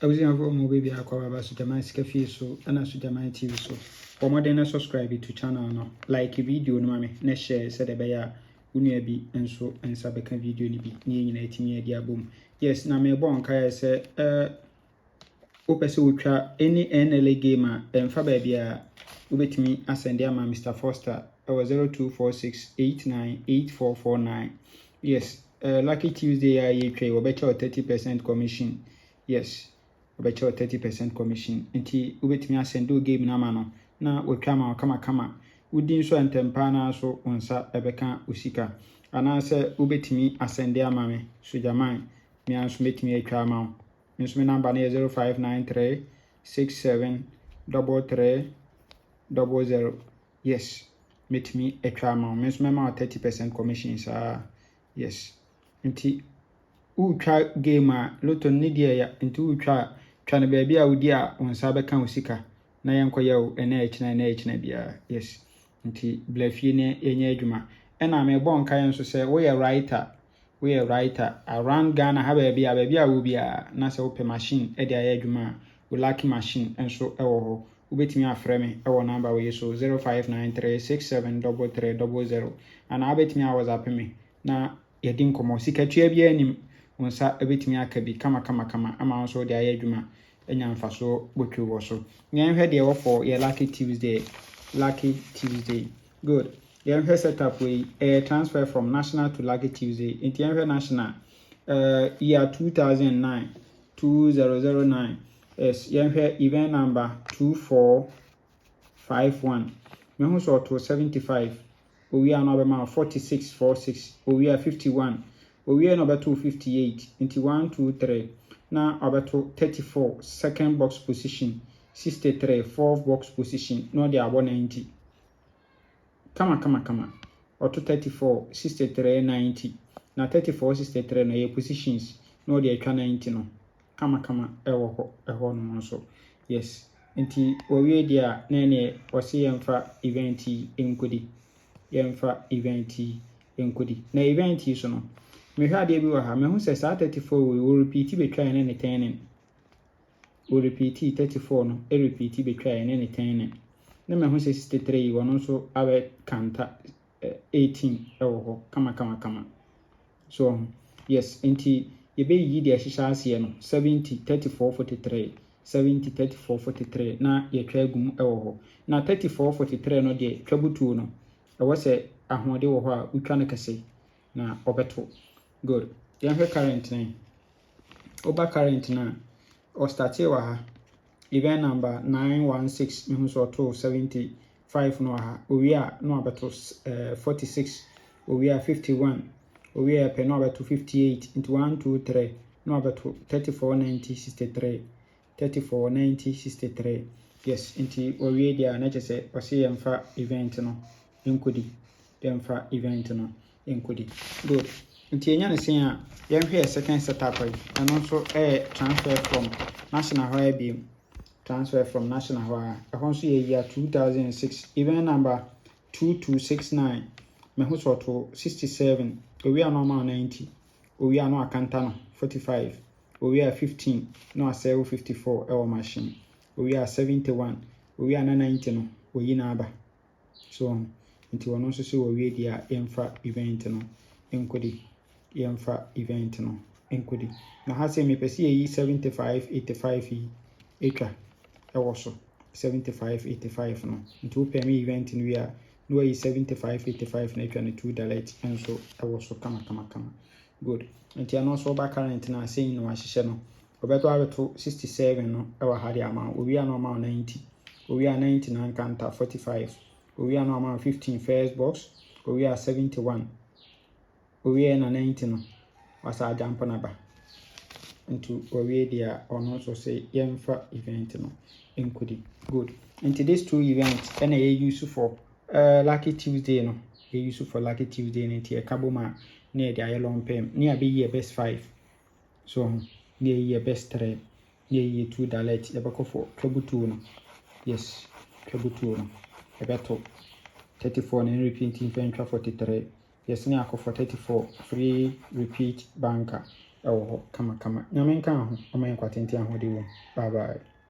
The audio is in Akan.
was in a room baby akwa so Jaman Scafi so and so Jaman TV so. For more than subscribe to channel no like video no mame na share said the beya unua bi enso ensa beka video ni bi ni nyina etimi adi abom. Yes na me bon kai say opese wotwa any NLA game a emfa ba bia ubetimi asende ama Mr Foster 0246898449. Yes, Lucky Tuesday I trade obecha 30% commission. Yes, obecha 30% commission. Nti ubetimi asende game na ma no na wotwa ma kama wudi nso entempa na so onsa ebeka usika ana se ubetimi asende ama me so Jaman me anso metimi atwa ma nso me number na 0593 673300. Yes, metimi atwa ma me nso me ma 30% commission sa. Yes, nti utwa game a loto ni de ya nti utwa na baby a wudi a onsa beka usika na yenkoye o ena echina bia. Yes, nti blafie ne enya adwuma ena me bon kan so se we writer around Ghana ha baby a wo bia na se open machine e de aye adwuma wo lucky machine enso ewo ho ubetimi afre me ewo number we so 0593673300 ana abetimi a WhatsApp me na yedin komo sika tua bia anim onsa ebetimi aka bi kama ama onso de aye adwuma enya mfaso botwe wo so nyen hwe de wo for ye Lucky Tuesday. Good. Yen setup we transfer from national to Lucky Tuesday. Into yen national year 2009. Yes, yen event number 2451. Me hu so to 75. We are now about 4646. We are 51. We are number 258 into 123. Now about 34 second box position. 63 fourth box position. No they are 190. Kama. Or to 34 63 90. Now 34 63 no ye positions. No they are 90 no. Kama ewo no so. Yes. Nti we dia nene wasi yemfa event enkodi. Na event so no. Me hwa de bi wa ha me hu se sa 34 we repeat be try ne 10. We repeat 34 no, repeat be try ne 10. Na me hu se 63 wono so abe kanta 18 ewo ho kama. So yes, nti ye be yi de ahihya ase no 70 34 43 70 34 43 na ye twa gum ewo ho. Na 34 43 no de twabutu no ewo se ahode wo ho a utwa ne kase na obeto. Good. Then her current name. Oba current na or start wa ha. Event number 916 me so to 75 no ha. We are no abeto 46. We are 51. We are pe no abeto 58 into 1 2 3 no abeto 3490 63. 3490 63. Yes, into we there na say o say yemfa event no enkodi. Yemfa event no enkodi. Good. Nti enya ne sen a yenhwe second setup and also transfer from national high beam also year 2006 event number 2269 me hu so to 67 we are normal 90 we are no akanta no 45 we are 15 no asel 54 our machine we are 71 we are 90 no we na aba so nti wono so se we dia emfa event no enkodi yemfa event no enkodi na ha se me pese yi 75 85 yi etwa ewo so 75 85 no nti wo pay me event no wi a no yi 75 85 na etwa ne $2 enso ewo so kama. Good. Nti ano so ba current na say no ahihye no obeto abeto 67 no ewa hade ama owi a normal 90 owi a 90 na kanta 45 owi a normal 15 first box owi a 71 owi na 90 no wasa jump na ba into owi dia ono so say yemfa event no enkodi. Good. Into these two events and use for Lucky Tuesday no use for Lucky Tuesday into a kaboma near the long pay near be year best 5 so near year best 3 near year $2 ebako for trouble 2 no. Yes, trouble 2 no ebeto 34 and repeating 43. Yes, now for 34 free repeat banker ɛwɔ hɔ kama nyame nka ho ɔma yɛn kwatente ahode wɔ bye bye